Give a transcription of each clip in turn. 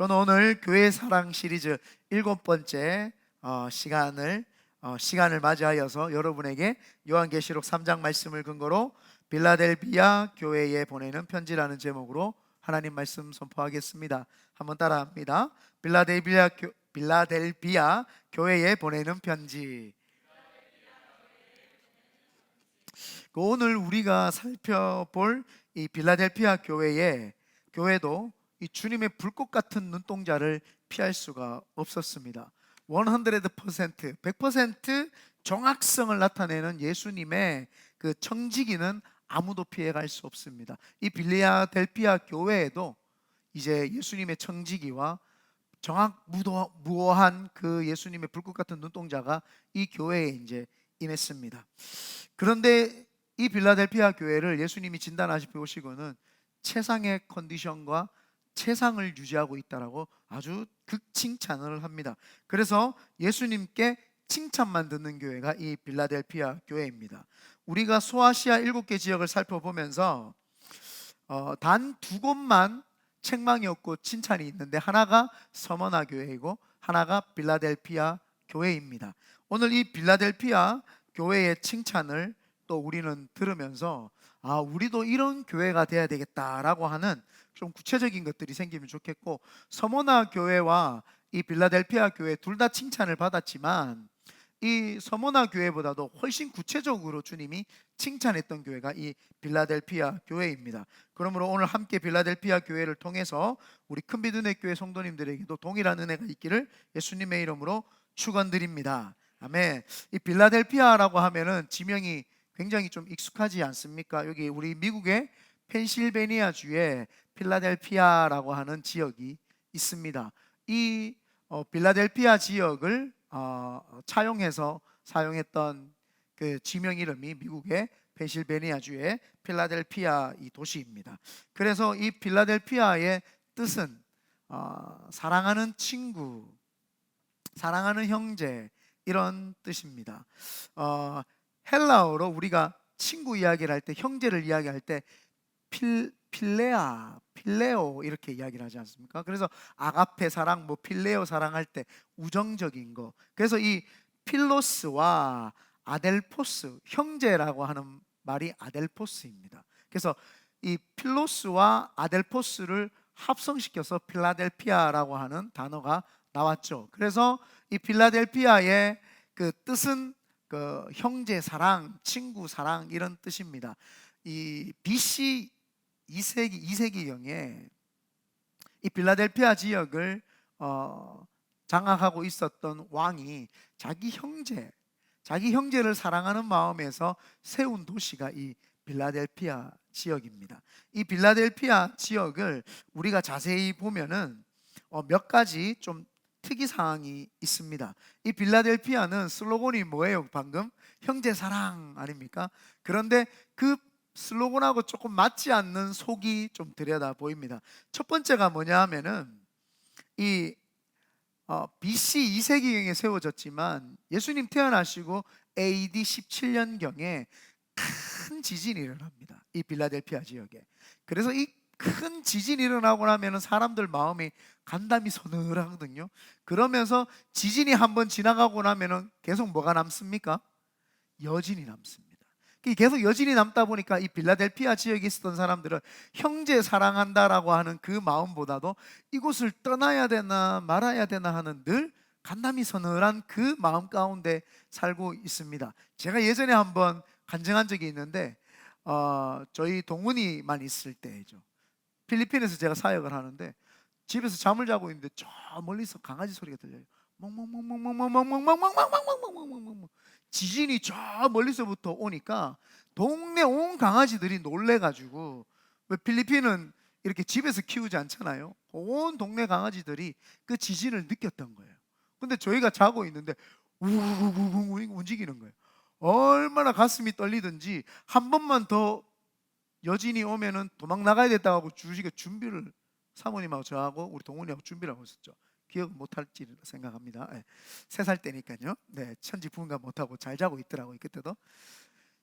저는 오늘 교회 사랑 시리즈 7번째 시간을 맞이하여서 여러분에게 요한계시록 3장 말씀을 근거로 빌라델비아 교회에 보내는 편지라는 제목으로 하나님 말씀 선포하겠습니다. 한번 따라합니다. 빌라델비아 교회에 보내는 편지. 오늘 우리가 살펴볼 이 빌라델피아 교회도 이 주님의 불꽃 같은 눈동자를 피할 수가 없었습니다. 100% 정확성을 나타내는 예수님의 그 청지기는 아무도 피해갈 수 없습니다. 이 빌라델피아 교회에도 이제 예수님의 청지기와 무어한 그 예수님의 불꽃 같은 눈동자가 이 교회에 이제 임했습니다. 그런데 이 빌라델피아 교회를 예수님이 진단하시고는 최상의 컨디션과 최상을 유지하고 있다라고 아주 극칭찬을 합니다. 그래서 예수님께 칭찬만 듣는 교회가 이 빌라델피아 교회입니다. 우리가 소아시아 7개 지역을 살펴보면서 단 2곳만 책망이 없고 칭찬이 있는데, 하나가 서머나 교회이고 하나가 빌라델피아 교회입니다. 오늘 이 빌라델피아 교회의 칭찬을 또 우리는 들으면서 우리도 이런 교회가 돼야 되겠다라고 하는 좀 구체적인 것들이 생기면 좋겠고, 서머나 교회와 이 빌라델피아 교회 둘 다 칭찬을 받았지만 이 서머나 교회보다도 훨씬 구체적으로 주님이 칭찬했던 교회가 이 빌라델피아 교회입니다. 그러므로 오늘 함께 빌라델피아 교회를 통해서 우리 큰비드네 교회 성도님들에게도 동일한 은혜가 있기를 예수님의 이름으로 축원드립니다. 아멘. 이 빌라델피아라고 하면은 지명이 굉장히 좀 익숙하지 않습니까? 여기 우리 미국의 펜실베니아 주에 필라델피아라고 하는 지역이 있습니다. 이 빌라델피아 지역을 차용해서 사용했던 그 지명 이름이 미국의 펜실베니아 주의 필라델피아 이 도시입니다. 그래서 이 필라델피아의 뜻은 사랑하는 친구, 사랑하는 형제, 이런 뜻입니다. 헬라어로 우리가 친구 이야기를 할 때, 형제를 이야기할 때 필레오 이렇게 이야기를 하지 않습니까? 그래서 아가페 사랑, 필레오 사랑할 때 우정적인 거. 그래서 이 필로스와 아델포스, 형제라고 하는 말이 아델포스입니다. 그래서 이 필로스와 아델포스를 합성시켜서 필라델피아라고 하는 단어가 나왔죠. 그래서 이 필라델피아의 그 뜻은 그 형제 사랑, 친구 사랑, 이런 뜻입니다. 이 BC 2세기경에 이 필라델피아 지역을 장악하고 있었던 왕이 자기 형제를 사랑하는 마음에서 세운 도시가 이 빌라델피아 지역입니다. 이 빌라델피아 지역을 우리가 자세히 보면은 몇 가지 좀 특이사항이 있습니다. 이 빌라델피아는 슬로건이 뭐예요? 방금 형제 사랑 아닙니까? 그런데 그 슬로건하고 조금 맞지 않는 속이 좀 들여다 보입니다. 첫 번째가 뭐냐 하면은 이 BC 2세기경에 세워졌지만 예수님 태어나시고 AD 17년경에 큰 지진이 일어납니다. 이 빌라델피아 지역에. 그래서 이 큰 지진이 일어나고 나면 사람들 마음이 간담이 서늘하거든요. 그러면서 지진이 한번 지나가고 나면 계속 뭐가 남습니까? 여진이 남습니다. 계속 여진이 남다 보니까 이 빌라델피아 지역에 있었던 사람들은 형제 사랑한다라고 하는 그 마음보다도 이곳을 떠나야 되나 말아야 되나 하는 늘 간담이 서늘한 그 마음 가운데 살고 있습니다. 제가 예전에 한번 간증한 적이 있는데 저희 동훈이만 있을 때죠. 필리핀에서 제가 사역을 하는데 집에서 잠을 자고 있는데 저 멀리서 강아지 소리가 들려요. 멍멍멍멍멍멍멍멍멍멍멍멍멍멍멍멍멍멍멍. 지진이 저 멀리서부터 오니까 동네 온 강아지들이 놀래가지고, 왜 필리핀은 이렇게 집에서 키우지 않잖아요. 온 동네 강아지들이 그 지진을 느꼈던 거예요. 근데 저희가 자고 있는데 우웅 움직이는 거예요. 얼마나 가슴이 떨리든지 한 번만 더 여진이 오면은 도망 나가야겠다고 하고 주식의 준비를, 사모님하고 저하고 우리 동훈이하고 준비를 하고 있었죠. 기억 못할지 생각합니다. 3살 때니까요. 네, 천지 부응감 못하고 잘 자고 있더라고요, 그때도.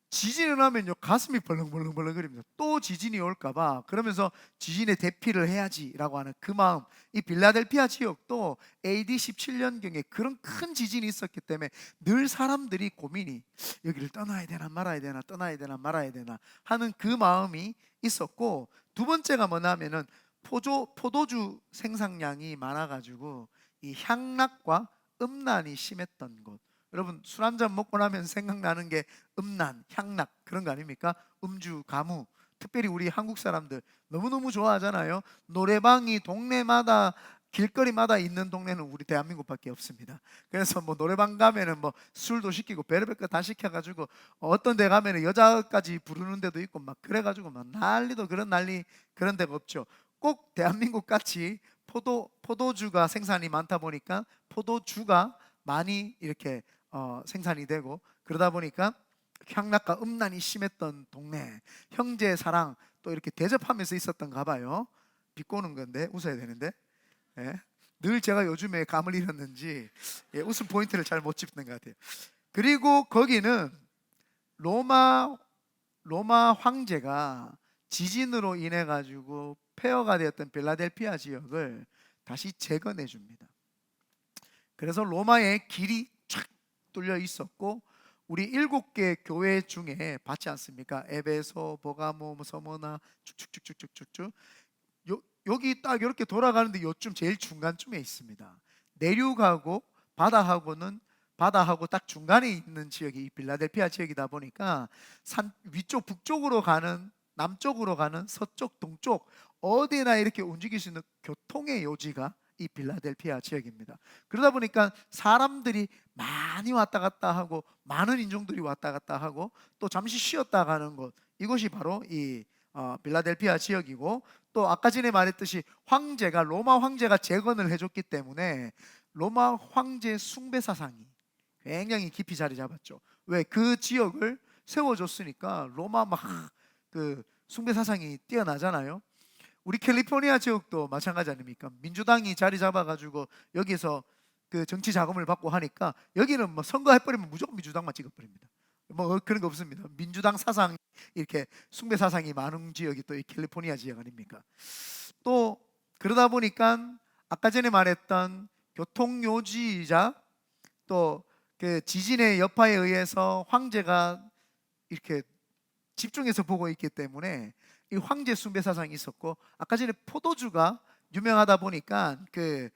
지진이 나면요 가슴이 벌렁벌렁벌렁거립니다. 또 지진이 올까봐. 그러면서 지진에 대피를 해야지라고 하는 그 마음. 이 빌라델피아 지역도 AD 17년경에 그런 큰 지진이 있었기 때문에 늘 사람들이 고민이, 여기를 떠나야 되나 말아야 되나, 떠나야 되나 말아야 되나 하는 그 마음이 있었고, 두 번째가 뭐냐면은 포도주 생산량이 많아가지고 이 향락과 음란이 심했던 곳. 여러분, 술 한 잔 먹고 나면 생각나는 게 음란, 향락 그런 거 아닙니까? 음주, 가무. 특별히 우리 한국 사람들 너무너무 좋아하잖아요. 노래방이 동네마다, 길거리마다 있는 동네는 우리 대한민국밖에 없습니다. 그래서 뭐 노래방 가면은 뭐 술도 시키고 별의별 거 다 시켜가지고 어떤 데 가면은 여자까지 부르는 데도 있고 막 그래가지고 막 난리도 그런 난리, 그런 데가 없죠. 꼭 대한민국 같이 포도주가 생산이 많다 보니까 포도주가 많이 이렇게 생산이 되고, 그러다 보니까 향락과 음란이 심했던 동네, 형제 사랑 또 이렇게 대접하면서 있었던가 봐요. 비꼬는 건데 웃어야 되는데, 예. 늘 제가 요즘에 감을 잃었는지 웃음 포인트를 잘 못 짚는 것 같아요. 그리고 거기는 로마 로마 황제가 지진으로 인해 가지고 폐허가 되었던 필라델피아 지역을 다시 재건해 줍니다. 그래서 로마의 길이 쫙 뚫려 있었고, 우리 7개 교회 중에 봤지 않습니까? 에베소, 버가모, 서머나 쭉쭉쭉쭉쭉쭉. 여기 딱 이렇게 돌아가는데 요쯤 제일 중간쯤에 있습니다. 내륙하고 바다하고는, 바다하고 딱 중간에 있는 지역이 이 빌라델피아 지역이다 보니까 산 위쪽 북쪽으로 가는, 남쪽으로 가는, 서쪽 동쪽 어디나 이렇게 움직일 수 있는 교통의 요지가 이 빌라델피아 지역입니다. 그러다 보니까 사람들이 많이 왔다 갔다 하고 많은 인종들이 왔다 갔다 하고 또 잠시 쉬었다 가는 곳, 이곳이 바로 이 빌라델피아 지역이고, 또 아까 전에 말했듯이 황제가, 로마 황제가 재건을 해줬기 때문에 로마 황제 숭배 사상이 굉장히 깊이 자리 잡았죠. 왜? 그 지역을 세워줬으니까 로마 막 그 숭배 사상이 뛰어나잖아요. 우리 캘리포니아 지역도 마찬가지 아닙니까? 민주당이 자리 잡아가지고 여기서 그 정치 자금을 받고 하니까 여기는 뭐 선거해버리면 무조건 민주당만 찍어버립니다. 뭐 그런 거 없습니다. 민주당 사상, 이렇게 숭배 사상이 많은 지역이 또 이 캘리포니아 지역 아닙니까? 또 그러다 보니까 아까 전에 말했던 교통요지이자 또 그 지진의 여파에 의해서 황제가 이렇게 집중해서 보고 있기 때문에 이 황제 숭배 사상이 있었고, 아까 전에 포도주가 유명하다 보니까 그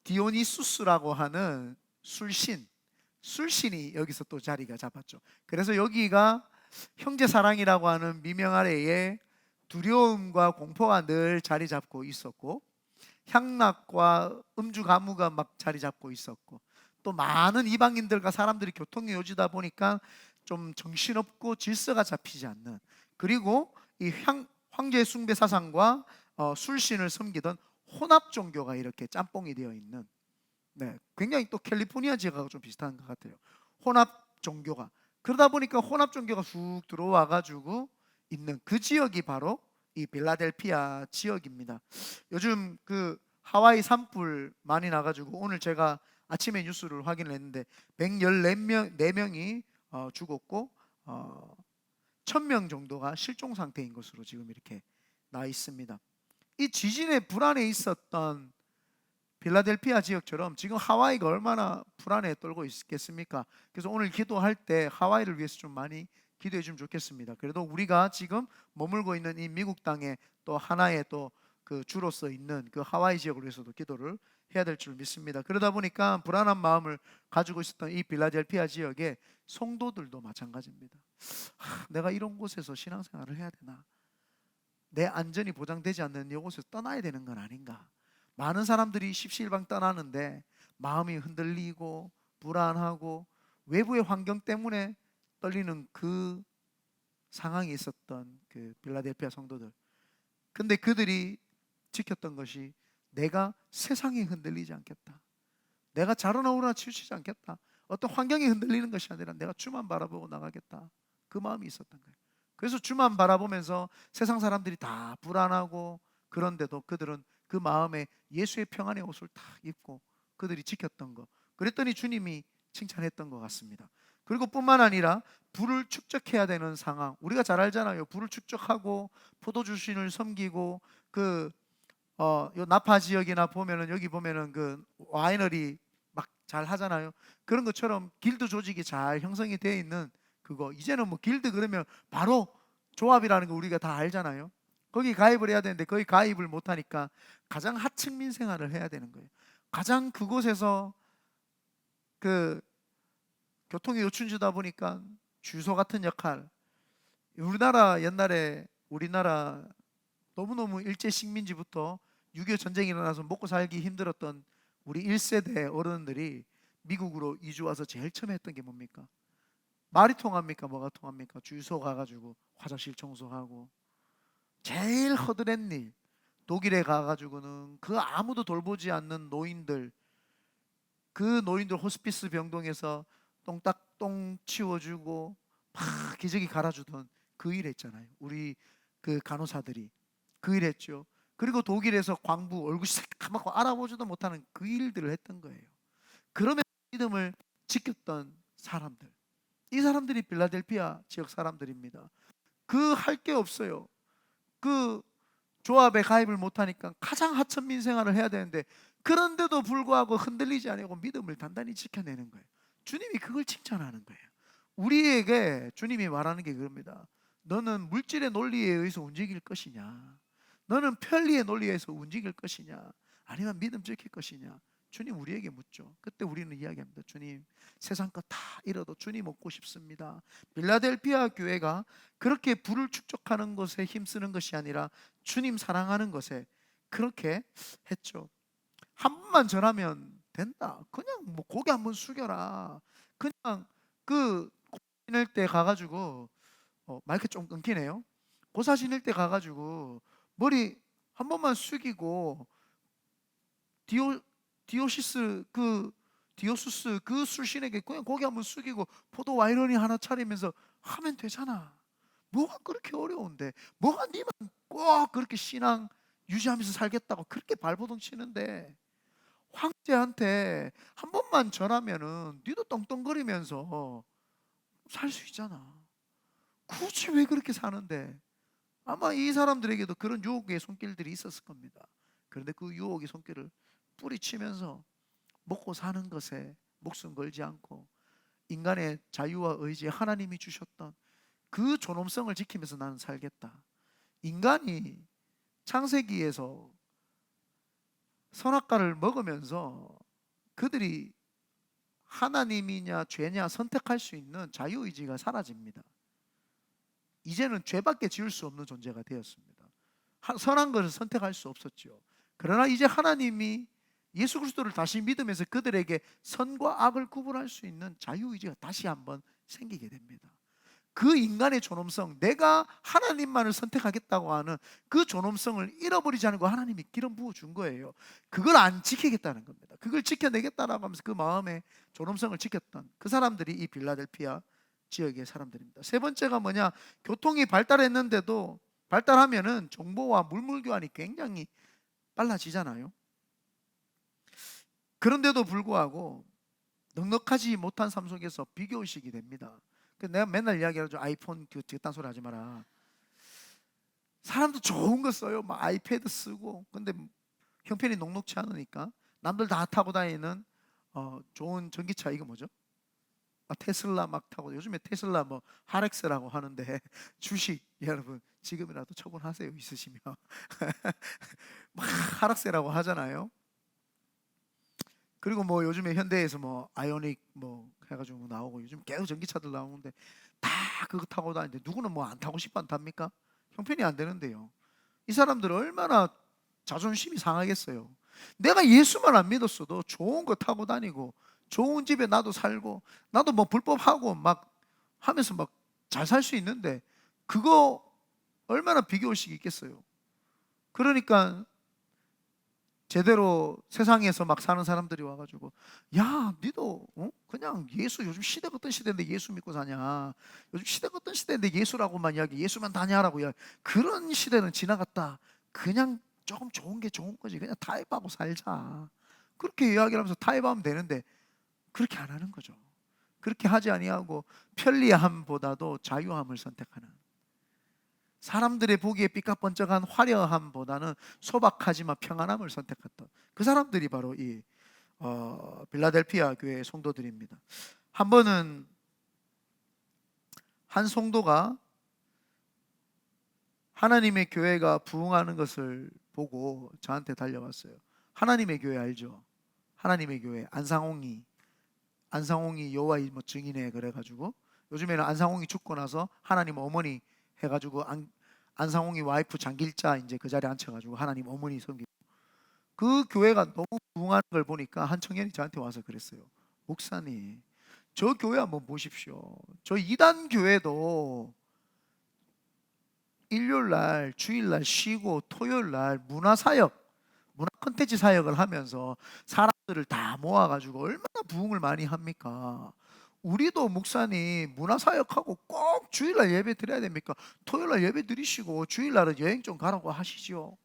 디오니수스라고 하는 술신이 여기서 또 자리가 잡았죠. 그래서 여기가 형제 사랑이라고 하는 미명 아래에 두려움과 공포가 늘 자리 잡고 있었고, 향락과 음주 가무가 막 자리 잡고 있었고, 또 많은 이방인들과 사람들이 교통의 요지다 보니까 좀 정신없고 질서가 잡히지 않는, 그리고 이 황제 숭배 사상과 술신을 섬기던 혼합 종교가 이렇게 짬뽕이 되어 있는, 네, 굉장히 또 캘리포니아 지역하고 좀 비슷한 것 같아요. 혼합 종교가, 그러다 보니까 혼합 종교가 쑥 들어와 가지고 있는 그 지역이 바로 이 빌라델피아 지역입니다. 요즘 그 하와이 산불 많이 나가지고 오늘 제가 아침에 뉴스를 확인을 했는데 114명이 죽었고 1000명 정도가 실종 상태인 것으로 지금 이렇게 나 있습니다. 이 지진의 불안에 있었던 필라델피아 지역처럼 지금 하와이가 얼마나 불안에 떨고 있겠습니까? 그래서 오늘 기도할 때 하와이를 위해서 좀 많이 기도해 주면 좋겠습니다. 그래도 우리가 지금 머물고 있는 이 미국 땅에 또 하나의 또 그 주로서 있는 그 하와이 지역을 위해서도 기도를 해야 될 줄 믿습니다. 그러다 보니까 불안한 마음을 가지고 있었던 이 필라델피아 지역의 성도들도 마찬가지입니다. 내가 이런 곳에서 신앙생활을 해야 되나? 내 안전이 보장되지 않는 이곳에서 떠나야 되는 건 아닌가? 많은 사람들이 십시일방 떠나는데 마음이 흔들리고 불안하고 외부의 환경 때문에 떨리는 그 상황이 있었던 그 빌라델피아 성도들. 근데 그들이 지켰던 것이, 내가 세상에 흔들리지 않겠다, 내가 자로나 우로나 치우치지 않겠다, 어떤 환경이 흔들리는 것이 아니라 내가 주만 바라보고 나가겠다, 그 마음이 있었던 거예요. 그래서 주만 바라보면서 세상 사람들이 다 불안하고 그런데도 그들은 그 마음에 예수의 평안의 옷을 다 입고 그들이 지켰던 거, 그랬더니 주님이 칭찬했던 것 같습니다. 그리고 뿐만 아니라 불을 축적해야 되는 상황. 우리가 잘 알잖아요. 불을 축적하고 포도주 신을 섬기고 요 나파 지역이나 보면은 여기 보면은 그 와이너리 막 잘 하잖아요. 그런 것처럼 길드 조직이 잘 형성이 되어 있는 그거. 이제는 뭐 길드 그러면 바로 조합이라는 거 우리가 다 알잖아요. 거기 가입을 해야 되는데 거기 가입을 못 하니까 가장 하층민 생활을 해야 되는 거예요. 가장 그곳에서 그 교통의 요충지다 보니까 주소 같은 역할. 우리나라 옛날에 우리나라 너무너무 일제 식민지부터 6.25 전쟁이 일어나서 먹고 살기 힘들었던 우리 1세대 어른들이 미국으로 이주 와서 제일 처음 했던 게 뭡니까? 말이 통합니까? 뭐가 통합니까? 주유소 가가지고 화장실 청소하고 제일 허드렛 일. 독일에 가가지고는 그 아무도 돌보지 않는 노인들, 그 노인들 호스피스 병동에서 똥 치워주고 막 기저귀 갈아주던 그 일 했잖아요. 우리 그 간호사들이 그 일 했죠. 그리고 독일에서 광부 얼굴 새까맣고 알아보지도 못하는 그 일들을 했던 거예요. 그러면 믿음을 지켰던 사람들, 이 사람들이 빌라델피아 지역 사람들입니다. 그 할 게 없어요. 그 조합에 가입을 못하니까 가장 하천민 생활을 해야 되는데 그런데도 불구하고 흔들리지 않고 믿음을 단단히 지켜내는 거예요. 주님이 그걸 칭찬하는 거예요. 우리에게 주님이 말하는 게 그겁니다. 너는 물질의 논리에 의해서 움직일 것이냐, 너는 편리의 논리에 의해서 움직일 것이냐, 아니면 믿음 지킬 것이냐. 주님 우리에게 묻죠. 그때 우리는 이야기합니다. 주님, 세상 것 다 잃어도 주님 얻고 싶습니다. 빌라델피아 교회가 그렇게 부를 축적하는 것에 힘쓰는 것이 아니라 주님 사랑하는 것에 그렇게 했죠. 한 번만 전하면 된다. 그냥 뭐 고개 한번 숙여라. 그냥 그 신을 때 가가지고 마이크 좀 끊기네요. 고사 신을 때 가가지고 머리 한 번만 숙이고 디오 디오시스 그 디오수스 그 술신에게 그냥 고개 한번 숙이고 포도 와이너리 하나 차리면서 하면 되잖아. 뭐가 그렇게 어려운데, 뭐가 니만 꼭 그렇게 신앙 유지하면서 살겠다고 그렇게 발버둥 치는데, 황제한테 한 번만 전하면은 니도 떵떵거리면서 살 수 있잖아. 굳이 왜 그렇게 사는데? 아마 이 사람들에게도 그런 유혹의 손길들이 있었을 겁니다. 그런데 그 유혹의 손길을 뿌리치면서 먹고 사는 것에 목숨 걸지 않고 인간의 자유와 의지에 하나님이 주셨던 그 존엄성을 지키면서 나는 살겠다. 인간이 창세기에서 선악과를 먹으면서 그들이 하나님이냐 죄냐 선택할 수 있는 자유의지가 사라집니다. 이제는 죄밖에 지을 수 없는 존재가 되었습니다. 선한 것을 선택할 수 없었죠. 그러나 이제 하나님이 예수 그리스도를 다시 믿으면서 그들에게 선과 악을 구분할 수 있는 자유의지가 다시 한번 생기게 됩니다. 그 인간의 존엄성, 내가 하나님만을 선택하겠다고 하는 그 존엄성을 잃어버리지 않고 하나님이 기름 부어준 거예요. 그걸 안 지키겠다는 겁니다. 그걸 지켜내겠다라고 하면서 그 마음의 존엄성을 지켰던 그 사람들이 이 빌라델피아 지역의 사람들입니다. 세 번째가 뭐냐? 교통이 발달했는데도 발달하면은 정보와 물물 교환이 굉장히 빨라지잖아요. 그런데도 불구하고 넉넉하지 못한 삶 속에서 비교의식이 됩니다. 내가 맨날 이야기하죠. 아이폰 그딴 소리 하지 마라. 사람도 좋은 거 써요. 막 아이패드 쓰고. 근데 형편이 녹록치 않으니까 남들 다 타고 다니는 좋은 전기차, 이거 뭐죠? 테슬라 막 타고, 요즘에 테슬라 뭐 하렉스라고 하는데 주식 여러분 지금이라도 처분하세요, 있으시면. 막 하락세라고 하잖아요. 그리고 뭐 요즘에 현대에서 뭐 아이오닉 뭐 해가지고 나오고 요즘 계속 전기차들 나오는데 다 그거 타고 다니는데 누구는 뭐 안 타고 싶어 안 탑니까? 형편이 안 되는데요. 이 사람들 얼마나 자존심이 상하겠어요. 내가 예수만 안 믿었어도 좋은 거 타고 다니고 좋은 집에 나도 살고 나도 뭐 불법하고 막 하면서 막 잘 살 수 있는데 그거 얼마나 비교의식이 있겠어요. 그러니까 제대로 세상에서 막 사는 사람들이 와가지고 야 니도 그냥 예수, 요즘 시대가 어떤 시대인데 예수 믿고 사냐, 요즘 시대가 어떤 시대인데 예수라고만 이야기, 예수만 다냐라고 이야기. 그런 시대는 지나갔다. 그냥 조금 좋은 게 좋은 거지, 그냥 타협하고 살자, 그렇게 이야기를 하면서 타협하면 되는데 그렇게 안 하는 거죠. 그렇게 하지 아니하고 편리함보다도 자유함을 선택하는, 사람들의 보기에 삐까뻔쩍한 화려함보다는 소박하지만 평안함을 선택했던 그 사람들이 바로 이 빌라델피아 교회의 성도들입니다. 한 번은 한 성도가 하나님의 교회가 부흥하는 것을 보고 저한테 달려왔어요. 하나님의 교회 알죠? 하나님의 교회 안상홍이 여호와의 뭐 증인에 그래가지고, 요즘에는 안상홍이 죽고 나서 하나님 어머니 해가지고 안상홍이 와이프 장길자 이제 그 자리에 앉혀가지고 하나님 어머니 섬기고, 그 교회가 너무 부흥하는 걸 보니까 한 청년이 저한테 와서 그랬어요. 목사님, 저 교회 한번 보십시오. 저 이단 교회도 일요일날 주일날 쉬고 토요일날 문화 콘텐츠 사역을 하면서 사람들을 다 모아가지고 얼마나 부흥을 많이 합니까? 우리도 목사님 문화 사역하고 꼭 주일날 예배 드려야 됩니까? 토요일날 예배 드리시고 주일날은 여행 좀 가라고 하시죠.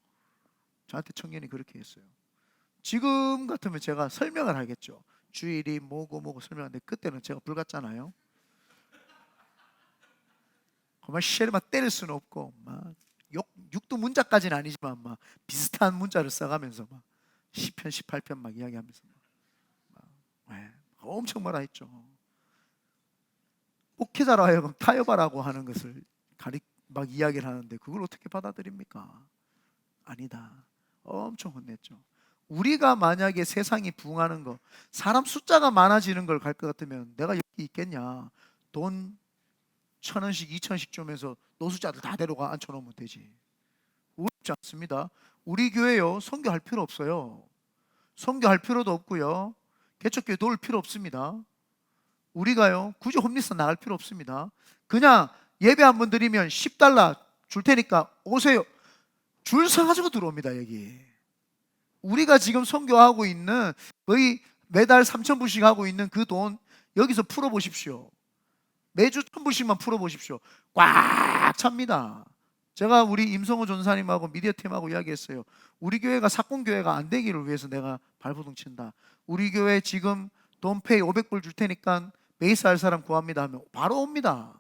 저한테 청년이 그렇게 했어요. 지금 같으면 제가 설명을 하겠죠. 주일이 뭐고 설명하는데, 그때는 제가 불같잖아요. 정말 시를 막 때릴 수는 없고 막 육두 문자까지는 아니지만 막 비슷한 문자를 써가면서 막 시편 18편 막 이야기하면서 엄청 뭐라 했죠. 목회자로 하여금 타협하라고 하는 것을 막 이야기를 하는데 그걸 어떻게 받아들입니까? 아니다. 엄청 혼냈죠. 우리가 만약에 세상이 부흥하는 거, 사람 숫자가 많아지는 걸 갈 것 같으면 내가 여기 있겠냐? 돈 1,000원씩 2,000원씩 주면서 노숙자들 다 데려가 앉혀놓으면 되지. 어렵지 않습니다. 우리 교회요, 선교할 필요 없어요. 선교할 필요도 없고요, 개척교회 도울 필요 없습니다. 우리가요 굳이 홈리스 나갈 필요 없습니다. 그냥 예배 한번 드리면 10달러 줄 테니까 오세요. 줄 서가지고 들어옵니다. 여기 우리가 지금 선교하고 있는, 거의 매달 3,000불씩 하고 있는 그 돈 여기서 풀어보십시오. 매주 1,000불씩만 풀어보십시오. 꽉 찹니다. 제가 우리 임성호 전사님하고 미디어팀하고 이야기했어요. 우리 교회가 사건교회가 안 되기를 위해서 내가 발버둥 친다. 우리 교회 지금 돈페이 500불 줄 테니까 베이스 할 사람 구합니다 하면 바로 옵니다.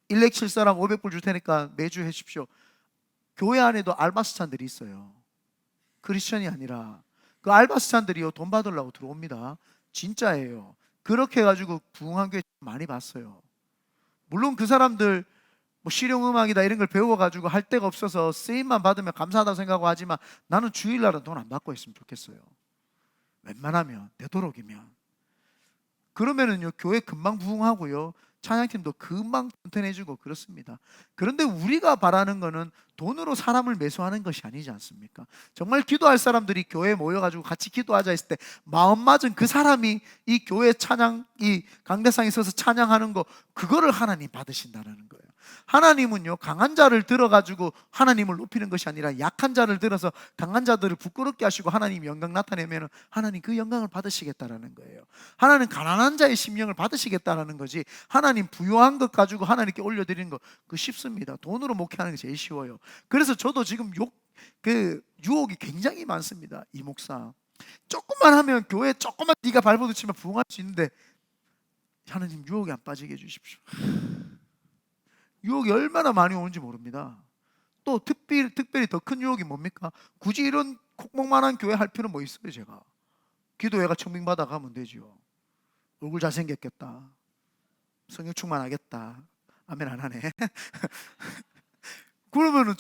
일렉 칠 사람 500불 줄 테니까 매주 해주십시오. 교회 안에도 알바스찬들이 있어요. 크리스천이 아니라 그 알바스찬들이요 돈 받으려고 들어옵니다. 진짜예요. 그렇게 해가지고 부흥한 교회 많이 봤어요. 물론 그 사람들 뭐 실용음악이다 이런 걸 배워가지고 할 데가 없어서 쓰임만 받으면 감사하다고 생각하고 하지만, 나는 주일날은 돈 안 받고 있으면 좋겠어요. 웬만하면 되도록이면. 그러면은요 교회 금방 부흥하고요, 찬양팀도 금방 튼튼해지고 그렇습니다. 그런데 우리가 바라는 거는 돈으로 사람을 매수하는 것이 아니지 않습니까? 정말 기도할 사람들이 교회에 모여가지고 같이 기도하자 했을 때 마음 맞은 그 사람이 이 교회 찬양, 이 강대상에 서서 찬양하는 거, 그거를 하나님 받으신다는 거예요. 하나님은요 강한 자를 들어가지고 하나님을 높이는 것이 아니라 약한 자를 들어서 강한 자들을 부끄럽게 하시고 하나님 영광 나타내면 하나님 그 영광을 받으시겠다라는 거예요. 하나님 가난한 자의 심령을 받으시겠다라는 거지, 하나님 부유한 것 가지고 하나님께 올려드리는 거 그거 쉽습니다. 돈으로 목회하는 게 제일 쉬워요. 그래서 저도 지금 유혹이 굉장히 많습니다. 이 목사 조금만 하면 교회 조금만 네가 발버둥 치면 부흥할 수 있는데, 하나님 유혹에 안 빠지게 해주십시오. 유혹이 얼마나 많이 오는지 모릅니다. 또 특별히 더 큰 유혹이 뭡니까? 굳이 이런 콕목만한 교회 할 필요는 뭐 있어요? 제가 기도회가 청빙받아 가면 되지요. 얼굴 잘생겼겠다, 성령 충만하겠다, 아멘 안 하네. 그러면은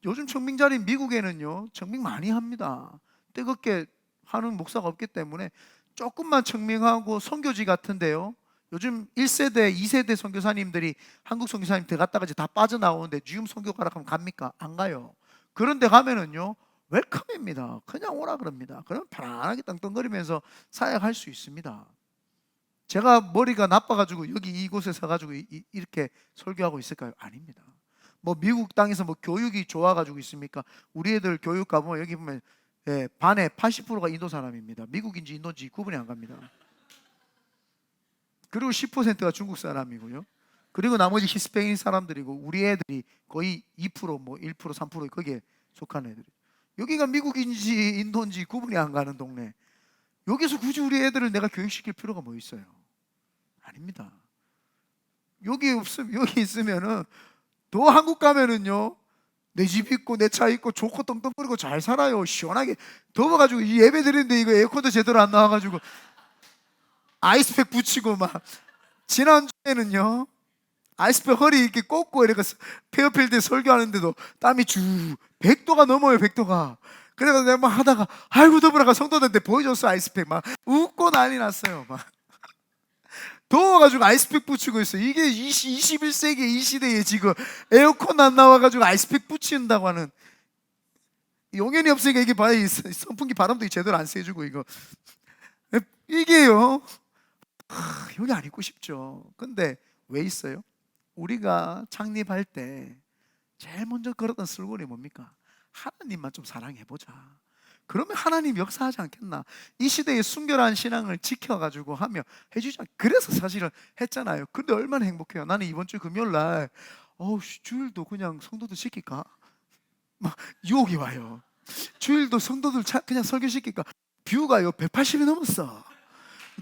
요즘 청빙 자리 미국에는요 청빙 많이 합니다. 뜨겁게 하는 목사가 없기 때문에 조금만 청빙하고, 선교지 같은데요 요즘 1세대, 2세대 선교사님들이 한국 선교사님 들어갔다가 다 빠져나오는데 지금 선교 가라 하면 갑니까? 안 가요. 그런데 가면은요 웰컴입니다. 그냥 오라 그럽니다. 그러면 편안하게 땅땅거리면서 사역할 수 있습니다. 제가 머리가 나빠가지고 여기 이곳에 서가지고 이렇게 설교하고 있을까요? 아닙니다. 뭐 미국 땅에서 뭐 교육이 좋아가지고 있습니까? 우리 애들 교육 가보면 여기 보면 반에 80%가 인도 사람입니다. 미국인지 인도인지 구분이 안 갑니다. 그리고 10%가 중국 사람이고요. 그리고 나머지 히스패닉 사람들이고, 우리 애들이 거의 2%, 뭐 1%, 3% 거기에 속한 애들이. 여기가 미국인지 인도인지 구분이 안 가는 동네. 여기서 굳이 우리 애들을 내가 교육시킬 필요가 뭐 있어요? 아닙니다. 여기 있으면은 더 한국 가면은요, 내 집 있고 내 차 있고 좋고 떵떵거리고 잘 살아요. 시원하게. 더워가지고 이 예배 드리는데 이거 에어컨도 제대로 안 나와가지고 아이스팩 붙이고 막. 지난주에는요, 아이스팩 허리 이렇게 꽂고 이렇게 페어필드 설교하는데도 땀이 100도가 넘어요. 100도가. 그래서 내가 막 하다가 아이고 더불어가 성도들한테 보여줬어. 아이스팩 막 웃고 난리 났어요. 막 더워가지고 아이스팩 붙이고 있어. 이게 21세기 이 시대에 지금 에어컨 안 나와가지고 아이스팩 붙인다고 하는, 용연이 없으니까 이게 봐요. 이 선풍기 바람도 제대로 안 쐬주고 이게요, 여기 안 있고 싶죠. 근데 왜 있어요? 우리가 창립할 때 제일 먼저 걸었던 슬로건이 뭡니까? 하나님만 좀 사랑해보자. 그러면 하나님 역사하지 않겠나? 이 시대의 순결한 신앙을 지켜가지고 하며 해주지 않. 그래서 사실은 했잖아요. 근데 얼마나 행복해요. 나는 이번 주 금요일날 주일도 그냥 성도들 시킬까? 막 유혹이 와요. 주일도 성도들 그냥 설교시킬까? 뷰가요 180이 넘었어.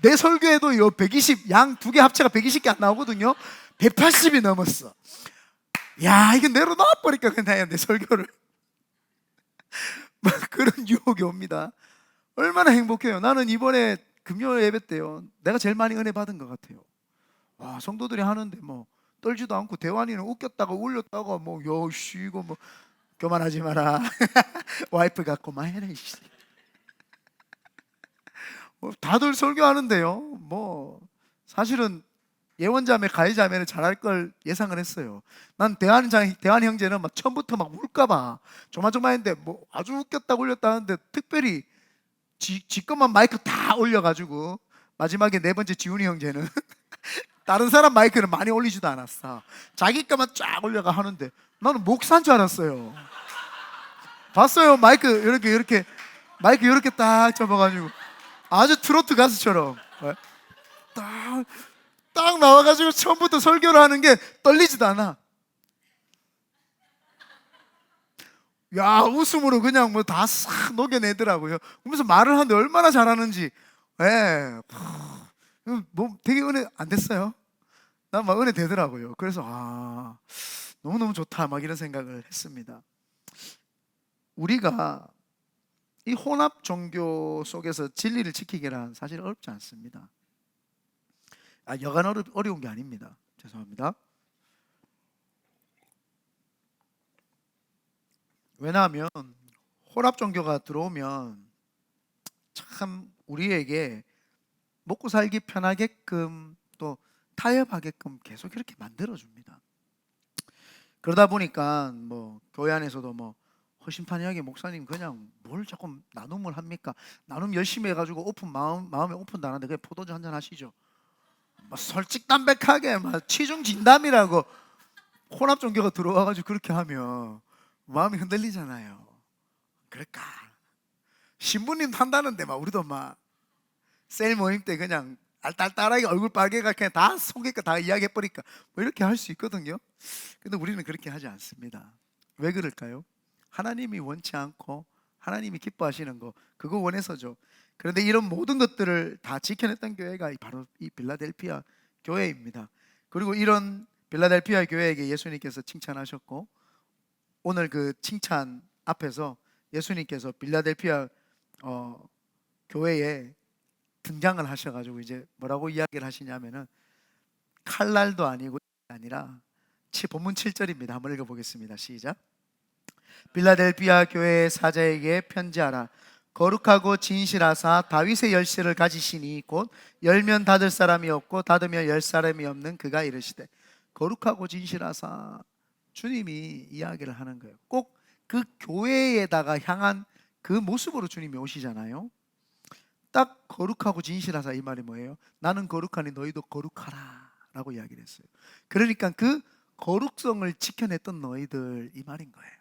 내 설교에도 120, 양 두 개 합체가 120개 안 나오거든요. 180이 넘었어. 야, 이거 내려놔버릴까 그냥 내 설교를. 막 그런 유혹이 옵니다. 얼마나 행복해요. 나는 이번에 금요일 예배 때요, 내가 제일 많이 은혜 받은 것 같아요. 와, 성도들이 하는데 뭐 떨지도 않고, 대환이는 웃겼다가 울렸다가 뭐 이거 뭐 교만하지 마라. 와이프가 그만해라. 다들 설교하는데요, 뭐 사실은 예원자매 가해자매는 잘할 걸 예상을 했어요. 난 대한 형제는 막 처음부터 막 울까봐 조마조마했는데 뭐 아주 웃겼다고 올렸다는데, 특별히 지 것만 마이크 다 올려가지고 마지막에 네 번째 지훈이 형제는 다른 사람 마이크는 많이 올리지도 않았어. 자기 것만 쫙 올려가 하는데 나는 목사인 줄 알았어요. 봤어요? 마이크 이렇게 마이크 이렇게 딱 접어가지고 아주 트로트 가수처럼 딱 나와가지고 처음부터 설교를 하는 게 떨리지도 않아. 야, 웃음으로 그냥 뭐 다 싹 녹여내더라고요. 그러면서 말을 하는데 얼마나 잘하는지. 예. 뭐 되게 은혜 안 됐어요. 난 막 은혜 되더라고요. 그래서 너무너무 좋다 막 이런 생각을 했습니다. 우리가 이 혼합 종교 속에서 진리를 지키기란 사실 어렵지 않습니다. 여간 어려운 게 아닙니다. 죄송합니다. 왜냐하면 혼합 종교가 들어오면 참 우리에게 먹고 살기 편하게끔 또 타협하게끔 계속 이렇게 만들어줍니다. 그러다 보니까 뭐 교회 안에서도 뭐 허심탄회하게 목사님 그냥 뭘 자꾸 나눔을 합니까? 나눔 열심히 해가지고 마음에 오픈도 안 하는데 그냥 포도주 한잔 하시죠. 막 솔직담백하게 막 치중 진담이라고 혼합 종교가 들어와가지고 그렇게 하면 마음이 흔들리잖아요. 그럴까? 신부님 한다는데 막 우리도 막 셀 모임 때 그냥 알딸딸하게 얼굴 빨개가 그냥 다 속이니까 다 이야기해버리니까 뭐 이렇게 할 수 있거든요. 근데 우리는 그렇게 하지 않습니다. 왜 그럴까요? 하나님이 원치 않고 하나님이 기뻐하시는 거, 그거 원해서죠. 그런데 이런 모든 것들을 다 지켜냈던 교회가 바로 이 빌라델피아 교회입니다. 그리고 이런 빌라델피아 교회에게 예수님께서 칭찬하셨고, 오늘 그 칭찬 앞에서 예수님께서 빌라델피아 교회에 등장을 하셔가지고 이제 뭐라고 이야기를 하시냐면은, 칼날도 아니고 아니라 본문 7절입니다. 한번 읽어보겠습니다. 시작. 빌라델피아 교회의 사자에게 편지하라. 거룩하고 진실하사 다윗의 열쇠를 가지시니 곧 열면 닫을 사람이 없고 닫으면 열 사람이 없는 그가 이르시되. 거룩하고 진실하사, 주님이 이야기를 하는 거예요. 꼭 그 교회에다가 향한 그 모습으로 주님이 오시잖아요. 딱 거룩하고 진실하사, 이 말이 뭐예요? 나는 거룩하니 너희도 거룩하라 라고 이야기를 했어요. 그러니까 그 거룩성을 지켜냈던 너희들, 이 말인 거예요.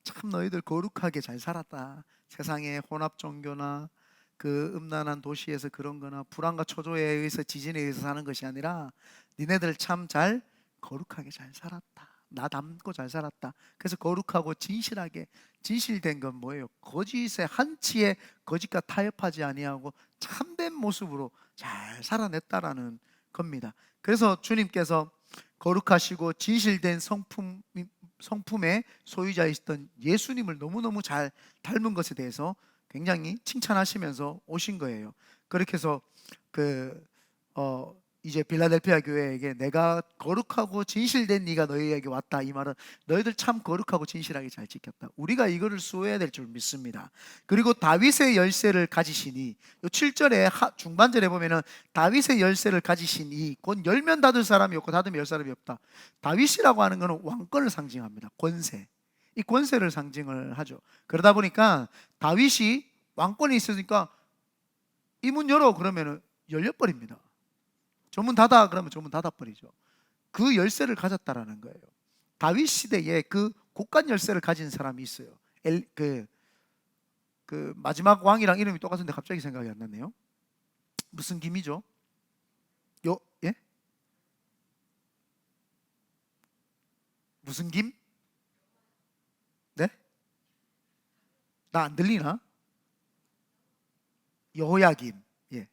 참 너희들 거룩하게 잘 살았다. 세상의 혼합 종교나 그 음란한 도시에서 그런 거나 불안과 초조에 의해서 지진에 의해서 사는 것이 아니라 니네들 참 잘 거룩하게 잘 살았다. 나 닮고 잘 살았다. 그래서 거룩하고 진실하게, 진실된 건 뭐예요? 거짓의 한치의 거짓과 타협하지 아니하고 참된 모습으로 잘 살아냈다라는 겁니다. 그래서 주님께서 거룩하시고 진실된 성품의 소유자이셨던 예수님을 너무너무 잘 닮은 것에 대해서 굉장히 칭찬하시면서 오신 거예요. 그렇게 해서 이제 빌라델피아 교회에게 내가 거룩하고 진실된 네가 너희에게 왔다, 이 말은 너희들 참 거룩하고 진실하게 잘 지켰다, 우리가 이거를 수호해야 될 줄 믿습니다. 그리고 다윗의 열쇠를 가지시니, 요 7절에 중반절에 보면은 다윗의 열쇠를 가지시니, 곧 열면 닫을 사람이 없고 닫으면 열 사람이 없다. 다윗이라고 하는 것은 왕권을 상징합니다. 권세, 이 권세를 상징을 하죠. 그러다 보니까 다윗이 왕권이 있으니까 이 문 열어 그러면은 열려버립니다. 저 문 닫아 그러면 저 문 닫아버리죠. 그 열쇠를 가졌다라는 거예요. 다윗 시대에 그 곳간 열쇠를 가진 사람이 있어요. 그 마지막 왕이랑 이름이 똑같은데 갑자기 생각이 안 나네요. 무슨 김이죠? 예? 무슨 김? 네? 나 안 들리나? 여호야김. 예,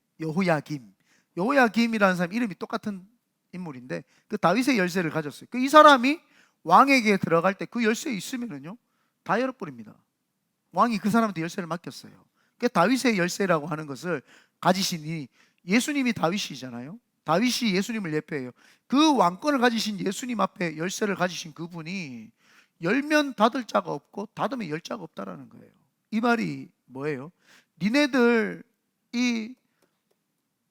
여호야김이라는 사람 이름이 똑같은 인물인데 그 다윗의 열쇠를 가졌어요. 이 사람이 왕에게 들어갈 때 그 열쇠 있으면은요 다 열어버립니다. 왕이 그 사람한테 열쇠를 맡겼어요. 그 다윗의 열쇠라고 하는 것을 가지시니, 예수님이 다윗이잖아요. 다윗이 예수님을 예표해요. 그 왕권을 가지신 예수님 앞에 열쇠를 가지신 그분이 열면 닫을 자가 없고 닫으면 열 자가 없다라는 거예요. 이 말이 뭐예요? 니네들 이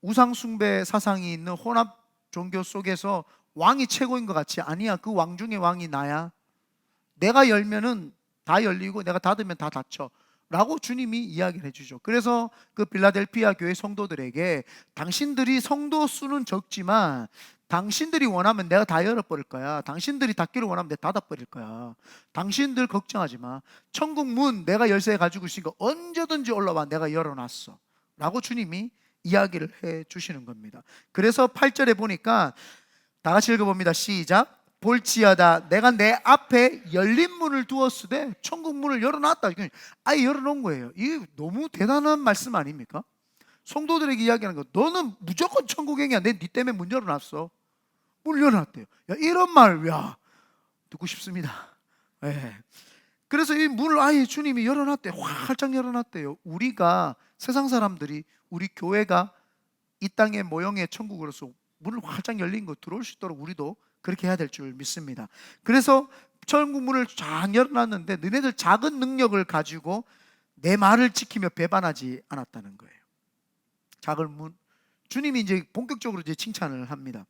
우상숭배 사상이 있는 혼합 종교 속에서 왕이 최고인 것 같이, 아니야, 그 왕 중에 왕이 나야. 내가 열면은 다 열리고 내가 닫으면 다 닫혀 라고 주님이 이야기를 해주죠. 그래서 그 빌라델피아 교회 성도들에게 당신들이 성도 수는 적지만 당신들이 원하면 내가 다 열어버릴 거야. 당신들이 닫기를 원하면 내가 닫아버릴 거야. 당신들 걱정하지 마. 천국 문 내가 열쇠 가지고 있으니까 언제든지 올라와, 내가 열어놨어 라고 주님이 이야기를 해 주시는 겁니다. 그래서 8절에 보니까 다 같이 읽어봅니다. 시작. 볼지어다 내가 내 앞에 열린 문을 두었으되, 천국 문을 열어놨다, 아예 열어놓은 거예요. 이게 너무 대단한 말씀 아닙니까? 성도들에게 이야기하는 거, 너는 무조건 천국행이야. 네 때문에 문 열어놨어. 문을 열어놨대요. 야, 이런 말, 야, 듣고 싶습니다. 네. 그래서 이 문을 아예 주님이 열어놨대요. 활짝 열어놨대요. 우리가, 세상 사람들이, 우리 교회가 이 땅의 모형의 천국으로서 문을 활짝 열린 거 들어올 수 있도록 우리도 그렇게 해야 될 줄 믿습니다. 그래서 천국 문을 쫙 열어놨는데 너네들 작은 능력을 가지고 내 말을 지키며 배반하지 않았다는 거예요. 작은 문, 주님이 이제 본격적으로 이제 칭찬을 합니다.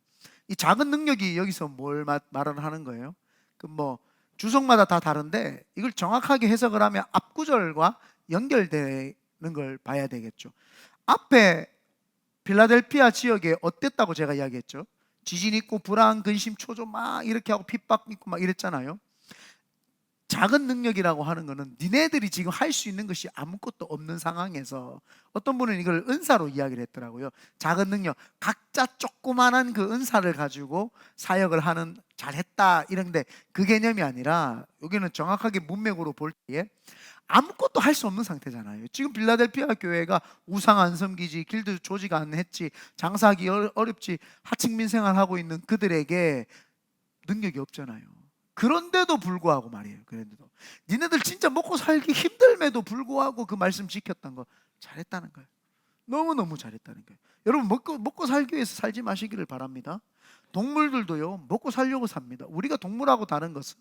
이 작은 능력이 여기서 뭘 말을 하는 거예요? 주석마다 다 다른데 이걸 정확하게 해석을 하면 앞구절과 연결되는 걸 봐야 되겠죠. 앞에 필라델피아 지역에 어땠다고 제가 이야기했죠? 지진 있고 불안, 근심, 초조 막 이렇게 하고 핍박 있고 막 이랬잖아요. 작은 능력이라고 하는 거는 니네들이 지금 할 수 있는 것이 아무것도 없는 상황에서, 어떤 분은 이걸 은사로 이야기를 했더라고요. 작은 능력, 각자 조그만한 그 은사를 가지고 사역을 하는, 잘했다 이런데 그 개념이 아니라 여기는 정확하게 문맥으로 볼 때에 아무것도 할 수 없는 상태잖아요. 지금 빌라델피아 교회가 우상 안 섬기지, 길드 조직 안 했지, 장사하기 어렵지, 하층민 생활하고 있는 그들에게 능력이 없잖아요. 그런데도 불구하고 말이에요. 그런데도 니네들 진짜 먹고 살기 힘들매도 불구하고 그 말씀 지켰던 거 잘했다는 거예요. 너무너무 잘했다는 거예요. 여러분, 먹고 살기 위해서 살지 마시기를 바랍니다. 동물들도요 먹고 살려고 삽니다. 우리가 동물하고 다른 것은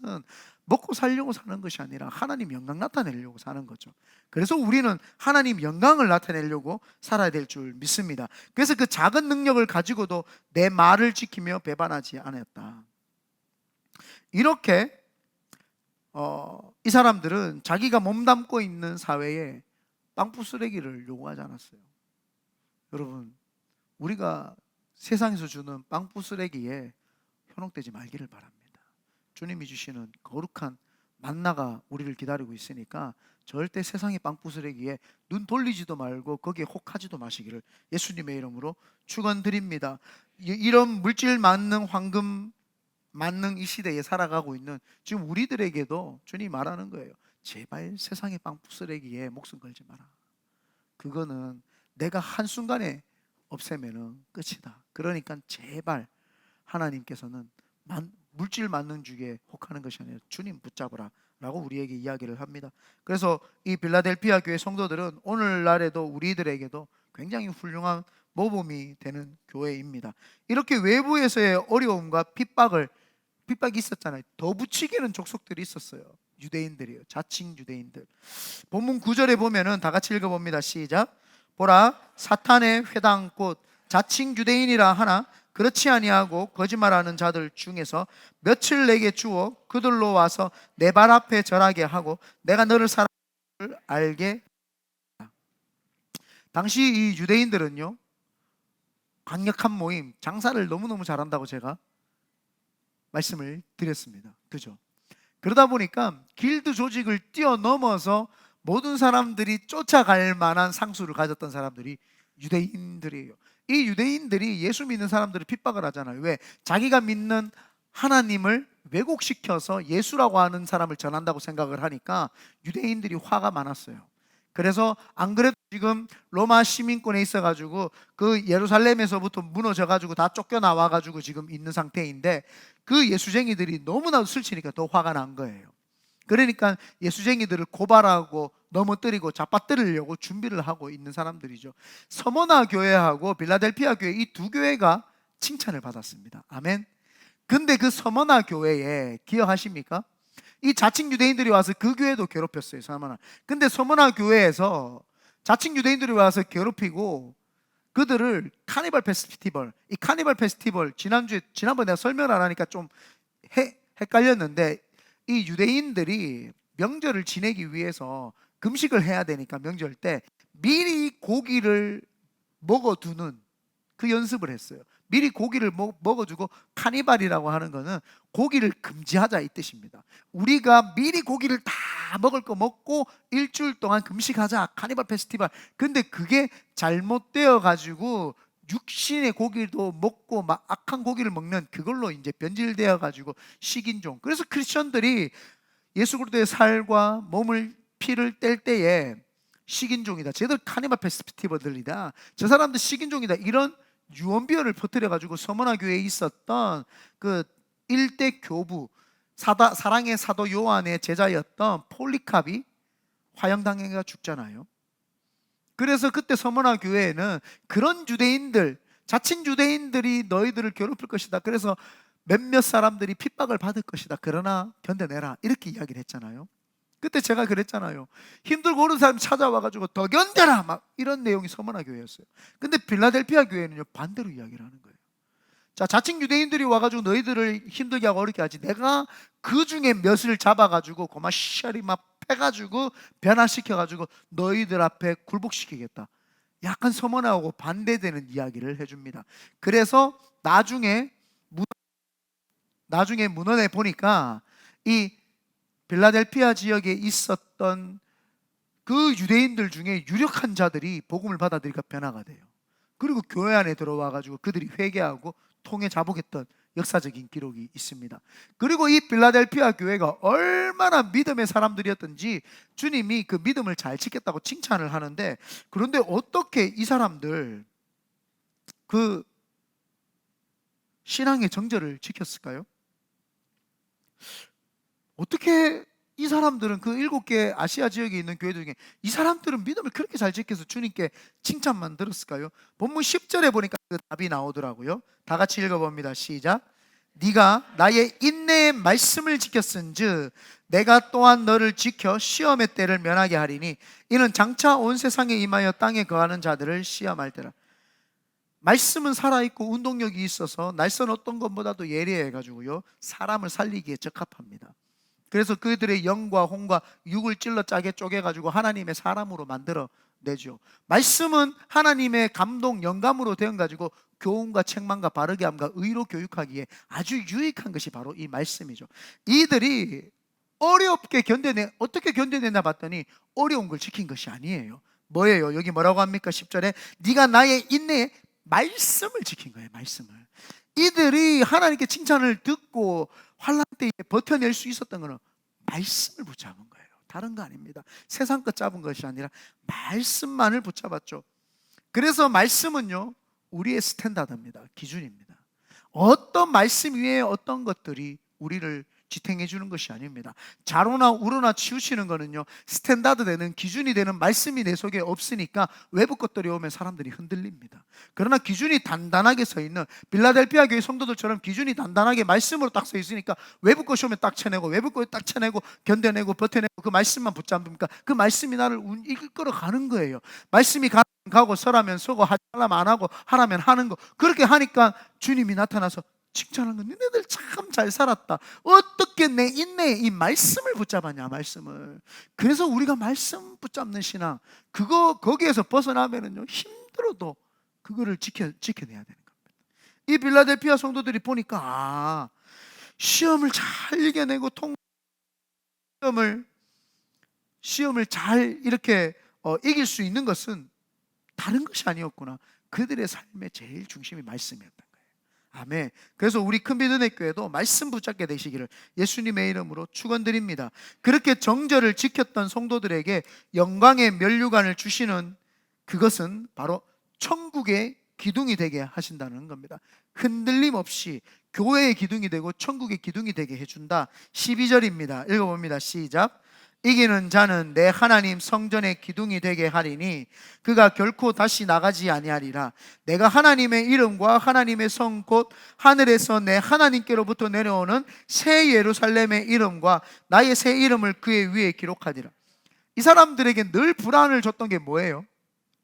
먹고 살려고 사는 것이 아니라 하나님 영광 나타내려고 사는 거죠. 그래서 우리는 하나님 영광을 나타내려고 살아야 될 줄 믿습니다. 그래서 그 작은 능력을 가지고도 내 말을 지키며 배반하지 않았다. 이렇게 이 사람들은 자기가 몸담고 있는 사회에 빵꾸 쓰레기를 요구하지 않았어요. 여러분, 우리가 세상에서 주는 빵꾸 쓰레기에 현혹되지 말기를 바랍니다. 주님이 주시는 거룩한 만나가 우리를 기다리고 있으니까 절대 세상의 빵꾸 쓰레기에 눈 돌리지도 말고 거기에 혹하지도 마시기를 예수님의 이름으로 축원드립니다. 이런 물질 만능, 황금 만능 이 시대에 살아가고 있는 지금 우리들에게도 주님이 말하는 거예요. 제발 세상의 빵꾸 쓰레기에 목숨 걸지 마라. 그거는 내가 한순간에 없애면은 끝이다. 그러니까 제발 하나님께서는 물질 만능주의에 혹하는 것이 아니라 주님 붙잡으라 라고 우리에게 이야기를 합니다. 그래서 이 빌라델피아 교회 성도들은 오늘날에도 우리들에게도 굉장히 훌륭한 모범이 되는 교회입니다. 이렇게 외부에서의 어려움과 핍박이 있었잖아요. 더 붙이기는 족속들이 있었어요. 유대인들이에요. 자칭 유대인들. 본문 9절에 보면은 다 같이 읽어봅니다. 시작. 보라, 사탄의 회당 곧 자칭 유대인이라 하나 그렇지 아니하고 거짓말하는 자들 중에서 며칠 내게 주어 그들로 와서 내 발 앞에 절하게 하고 내가 너를 사랑을 알게 하라. 당시 이 유대인들은요, 강력한 모임, 장사를 너무너무 잘한다고 제가 말씀을 드렸습니다. 그죠? 그러다 보니까 길드 조직을 뛰어넘어서 모든 사람들이 쫓아갈 만한 상수를 가졌던 사람들이 유대인들이에요. 이 유대인들이 예수 믿는 사람들을 핍박을 하잖아요. 왜? 자기가 믿는 하나님을 왜곡시켜서 예수라고 하는 사람을 전한다고 생각을 하니까 유대인들이 화가 많았어요. 그래서 안 그래도 지금 로마 시민권에 있어가지고 그 예루살렘에서부터 무너져가지고 다 쫓겨나와가지고 지금 있는 상태인데 그 예수쟁이들이 너무나도 슬치니까 더 화가 난 거예요. 그러니까 예수쟁이들을 고발하고 넘어뜨리고 잡아뜨리려고 준비를 하고 있는 사람들이죠. 서머나 교회하고 빌라델피아 교회 이 두 교회가 칭찬을 받았습니다. 아멘. 근데 그 서머나 교회에 기억하십니까? 이 자칭 유대인들이 와서 그 교회도 괴롭혔어요. 서머나. 근데 서머나 교회에서 자칭 유대인들이 와서 괴롭히고 그들을 카니발 페스티벌, 이 카니발 페스티벌 지난번에 내가 설명을 안 하니까 좀 헷갈렸는데 이 유대인들이 명절을 지내기 위해서 금식을 해야 되니까 명절 때 미리 고기를 먹어두는 그 연습을 했어요. 미리 고기를 먹어주고 카니발이라고 하는 거는 고기를 금지하자 이 뜻입니다. 우리가 미리 고기를 다 먹을 거 먹고 일주일 동안 금식하자 카니발 페스티벌. 근데 그게 잘못되어 가지고 육신의 고기도 먹고 막 악한 고기를 먹는 그걸로 이제 변질되어 가지고 식인종. 그래서 크리스천들이 예수 그리스도의 살과 몸을 피를 뗄 때에 식인종이다. 쟤들 카니발 페스티벌들이다. 저 사람들 식인종이다. 이런 유언비어를 퍼뜨려 가지고 서머나 교회에 있었던 그 일대 교부 사랑의 사도 요한의 제자였던 폴리캅이 화형당해가 죽잖아요. 그래서 그때 서머나 교회에는 그런 유대인들, 자칭 유대인들이 너희들을 괴롭힐 것이다. 그래서 몇몇 사람들이 핍박을 받을 것이다. 그러나 견뎌내라. 이렇게 이야기를 했잖아요. 그때 제가 그랬잖아요. 힘들고 어려운 사람 찾아와가지고 더 견뎌라! 막 이런 내용이 서머나 교회였어요. 근데 빌라델피아 교회는요, 반대로 이야기를 하는 거예요. 자, 자칭 유대인들이 와가지고 너희들을 힘들게 하고 어렵게 하지. 내가 그 중에 몇을 잡아가지고 고마시아리 막 패가지고 변화시켜가지고 너희들 앞에 굴복시키겠다. 약간 서머나하고 반대되는 이야기를 해줍니다. 그래서 나중에 문헌에 보니까 이 빌라델피아 지역에 있었던 그 유대인들 중에 유력한 자들이 복음을 받아들이니까 변화가 돼요. 그리고 교회 안에 들어와가지고 그들이 회개하고 통에 자복했던 역사적인 기록이 있습니다. 그리고 이 빌라델피아 교회가 얼마나 믿음의 사람들이었던지 주님이 그 믿음을 잘 지켰다고 칭찬을 하는데, 그런데 어떻게 이 사람들 그 신앙의 정절을 지켰을까요? 어떻게 이 사람들은 그 7개 아시아 지역에 있는 교회들 중에 이 사람들은 믿음을 그렇게 잘 지켜서 주님께 칭찬만 들었을까요? 본문 10절에 보니까 그 답이 나오더라고요. 다 같이 읽어봅니다. 시작. 네가 나의 인내의 말씀을 지켰은즉 내가 또한 너를 지켜 시험의 때를 면하게 하리니 이는 장차 온 세상에 임하여 땅에 거하는 자들을 시험할 때라. 말씀은 살아있고 운동력이 있어서 날선 어떤 것보다도 예리해가지고요, 사람을 살리기에 적합합니다. 그래서 그들의 영과 혼과 육을 찔러 짜게 쪼개가지고 하나님의 사람으로 만들어 내죠. 말씀은 하나님의 감동, 영감으로 되어가지고 교훈과 책망과 바르게 함과 의로 교육하기에 아주 유익한 것이 바로 이 말씀이죠. 이들이 어렵게 어떻게 견뎌내나 봤더니 어려운 걸 지킨 것이 아니에요. 뭐예요? 여기 뭐라고 합니까? 10절에 네가 나의 인내의 말씀을 지킨 거예요. 말씀을. 이들이 하나님께 칭찬을 듣고 환난 때에 버텨낼 수 있었던 것은 말씀을 붙잡은 거예요. 다른 거 아닙니다. 세상 것 잡은 것이 아니라 말씀만을 붙잡았죠. 그래서 말씀은요, 우리의 스탠다드입니다. 기준입니다. 어떤 말씀 위에 어떤 것들이 우리를 지탱해 주는 것이 아닙니다. 자로나 우로나 치우치는 거는요, 스탠다드 되는, 기준이 되는 말씀이 내 속에 없으니까 외부 것들이 오면 사람들이 흔들립니다. 그러나 기준이 단단하게 서 있는 빌라델피아 교회 성도들처럼 기준이 단단하게 말씀으로 딱 서 있으니까 외부 것이 오면 딱 쳐내고, 외부 것이 딱 쳐내고, 견뎌내고 버텨내고, 그 말씀만 붙잡으니까 그 말씀이 나를 이끌어 가는 거예요. 말씀이 가고 서라면 서고, 하지 말라면 안 하고, 하라면 하는 거, 그렇게 하니까 주님이 나타나서 칭찬하는 거, 너네들 참 잘 살았다. 어떻게 내 인내에 이 말씀을 붙잡았냐, 말씀을. 그래서 우리가 말씀 붙잡는 신앙, 거기에서 벗어나면은요, 힘들어도 그거를 지켜내야 되는 겁니다. 이 빌라델피아 성도들이 보니까, 시험을 잘 이겨내고 시험을 잘 이렇게 이길 수 있는 것은 다른 것이 아니었구나. 그들의 삶의 제일 중심이 말씀이었던 거예요. 아멘. 그래서 우리 큰비드네 교회도 말씀 붙잡게 되시기를 예수님의 이름으로 축원드립니다. 그렇게 정절을 지켰던 성도들에게 영광의 면류관을 주시는 그것은 바로 천국의 기둥이 되게 하신다는 겁니다. 흔들림 없이 교회의 기둥이 되고 천국의 기둥이 되게 해준다. 12절입니다. 읽어봅니다. 시작. 이기는 자는 내 하나님 성전의 기둥이 되게 하리니 그가 결코 다시 나가지 아니하리라. 내가 하나님의 이름과 하나님의 성 곧 하늘에서 내 하나님께로부터 내려오는 새 예루살렘의 이름과 나의 새 이름을 그의 위에 기록하리라. 이 사람들에게 늘 불안을 줬던 게 뭐예요?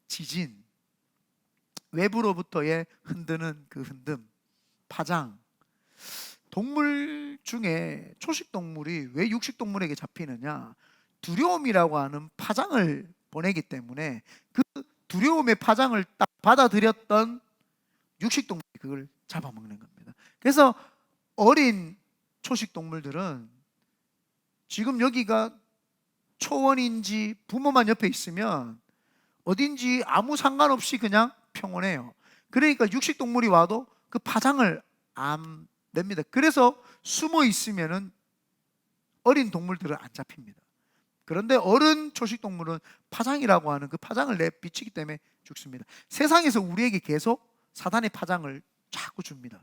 지진, 외부로부터의 흔드는 그 흔듦, 파장. 동물 중에 초식 동물이 왜 육식 동물에게 잡히느냐? 두려움이라고 하는 파장을 보내기 때문에 그 두려움의 파장을 딱 받아들였던 육식 동물이 그걸 잡아먹는 겁니다. 그래서 어린 초식 동물들은 지금 여기가 초원인지 부모만 옆에 있으면 어딘지 아무 상관없이 그냥 평온해요. 그러니까 육식 동물이 와도 그 파장을 안 냅니다. 그래서 숨어 있으면은 어린 동물들은 안 잡힙니다. 그런데 어른 초식 동물은 파장이라고 하는 그 파장을 내비치기 때문에 죽습니다. 세상에서 우리에게 계속 사단의 파장을 자꾸 줍니다.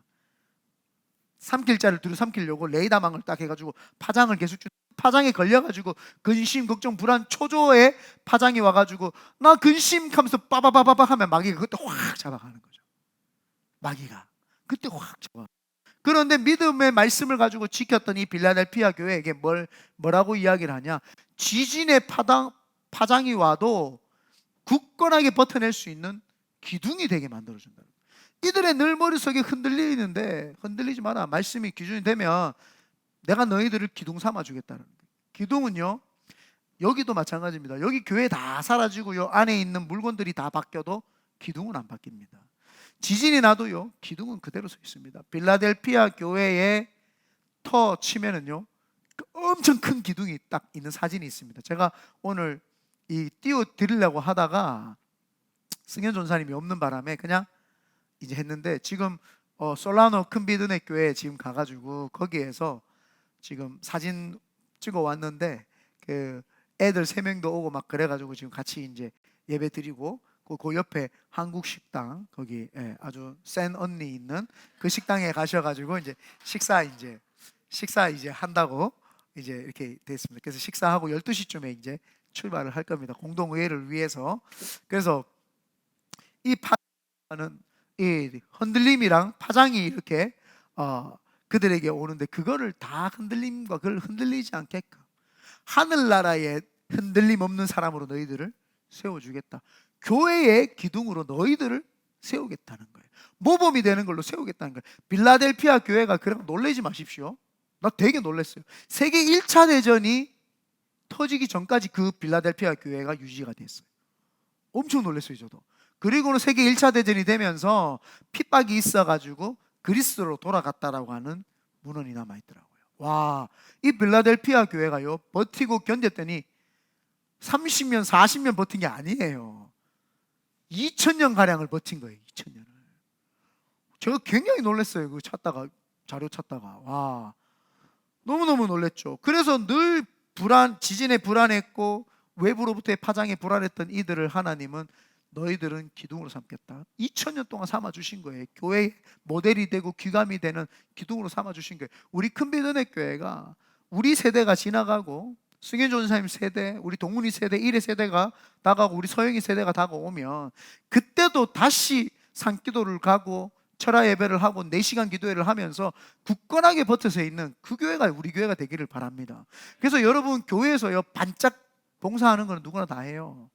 삼킬 자를 두루 삼키려고 레이더망을 딱 해가지고 파장을 계속 파장에 걸려가지고 근심, 걱정, 불안, 초조의 파장이 와가지고 나 근심 하면서 빠바바바바 하면 마귀가 그때 확 잡아가는 거죠. 마귀가 그때 확 잡아. 그런데 믿음의 말씀을 가지고 지켰던 이 빌라델피아 교회에게 뭐라고 이야기를 하냐? 지진의 파장이 와도 굳건하게 버텨낼 수 있는 기둥이 되게 만들어준다. 이들의 늘 머릿속에 흔들리지 마라. 말씀이 기준이 되면 내가 너희들을 기둥 삼아 주겠다는 거예요. 기둥은요, 여기도 마찬가지입니다. 여기 교회 다 사라지고 요 안에 있는 물건들이 다 바뀌어도 기둥은 안 바뀝니다. 지진이 나도요, 기둥은 그대로 서 있습니다. 빌라델피아 교회의 터 치면은요, 엄청 큰 기둥이 딱 있는 사진이 있습니다. 제가 오늘 띄워드리려고 하다가 승현 전사님이 없는 바람에 그냥 이제 했는데, 지금 솔라노 큰비드네 교회에 지금 가가지고 거기에서 지금 사진 찍어 왔는데, 그 애들 3명도 오고 막 그래가지고 지금 같이 이제 예배 드리고, 그 옆에 한국 식당 거기 아주 센 언니 있는 그 식당에 가셔가지고 이제 식사 이제 한다고 이제 이렇게 됐습니다. 그래서 식사하고 12시쯤에 이제 출발을 할 겁니다. 공동의회를 위해서. 그래서 이 파는 이 흔들림이랑 파장이 이렇게 그들에게 오는데, 그거를 다 흔들림과 그걸 흔들리지 않게끔 하늘나라에 흔들림 없는 사람으로 너희들을 세워주겠다. 교회의 기둥으로 너희들을 세우겠다는 거예요. 모범이 되는 걸로 세우겠다는 거예요. 빌라델피아 교회가 그런 거 놀라지 마십시오. 나 되게 놀랐어요. 세계 1차 대전이 터지기 전까지 그 빌라델피아 교회가 유지가 됐어요. 엄청 놀랐어요, 저도. 그리고는 세계 1차 대전이 되면서 핍박이 있어가지고 그리스로 돌아갔다라고 하는 문헌이 남아있더라고요. 와, 이 빌라델피아 교회가요, 버티고 견뎠더니 30년, 40년 버틴 게 아니에요. 2000년가량을 버틴 거예요. 2000년을. 제가 굉장히 놀랐어요. 그 자료 찾다가. 와, 너무너무 놀랐죠. 그래서 늘 지진에 불안했고 외부로부터의 파장에 불안했던 이들을 하나님은 너희들은 기둥으로 삼겠다. 2000년 동안 삼아 주신 거예요. 교회의 모델이 되고 귀감이 되는 기둥으로 삼아 주신 거예요. 우리 큰빛은혜 교회가 우리 세대가 지나가고 승현조 전사님 세대, 우리 동훈이 세대, 1회 세대가 다가오고 우리 서영이 세대가 다가오면 그때도 다시 산기도를 가고 철야 예배를 하고 4시간 기도회를 하면서 굳건하게 버텨서 있는 그 교회가 우리 교회가 되기를 바랍니다. 그래서 여러분 교회에서요 반짝 봉사하는 건 누구나 다 해요.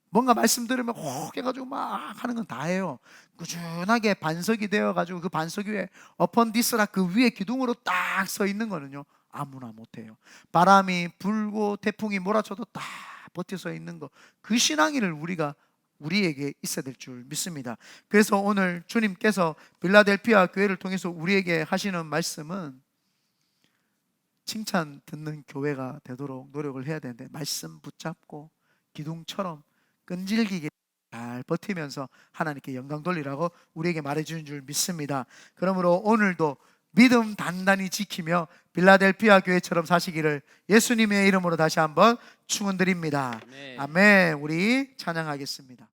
뭔가 말씀 들으면 혹 해가지고 막 하는 건 다 해요. 꾸준하게 반석이 되어가지고 그 반석 위에 어펀 디스라 그 위에 기둥으로 딱 서 있는 거는요 아무나 못해요. 바람이 불고 태풍이 몰아쳐도 딱 버텨 서 있는 거, 그 신앙이를 우리에게 있어야 될 줄 믿습니다. 그래서 오늘 주님께서 빌라델피아 교회를 통해서 우리에게 하시는 말씀은 칭찬 듣는 교회가 되도록 노력을 해야 되는데, 말씀 붙잡고 기둥처럼 끈질기게 잘 버티면서 하나님께 영광 돌리라고 우리에게 말해주는 줄 믿습니다. 그러므로 오늘도 믿음 단단히 지키며 빌라델피아 교회처럼 사시기를 예수님의 이름으로 다시 한번 축원드립니다. 아멘. 우리 찬양하겠습니다.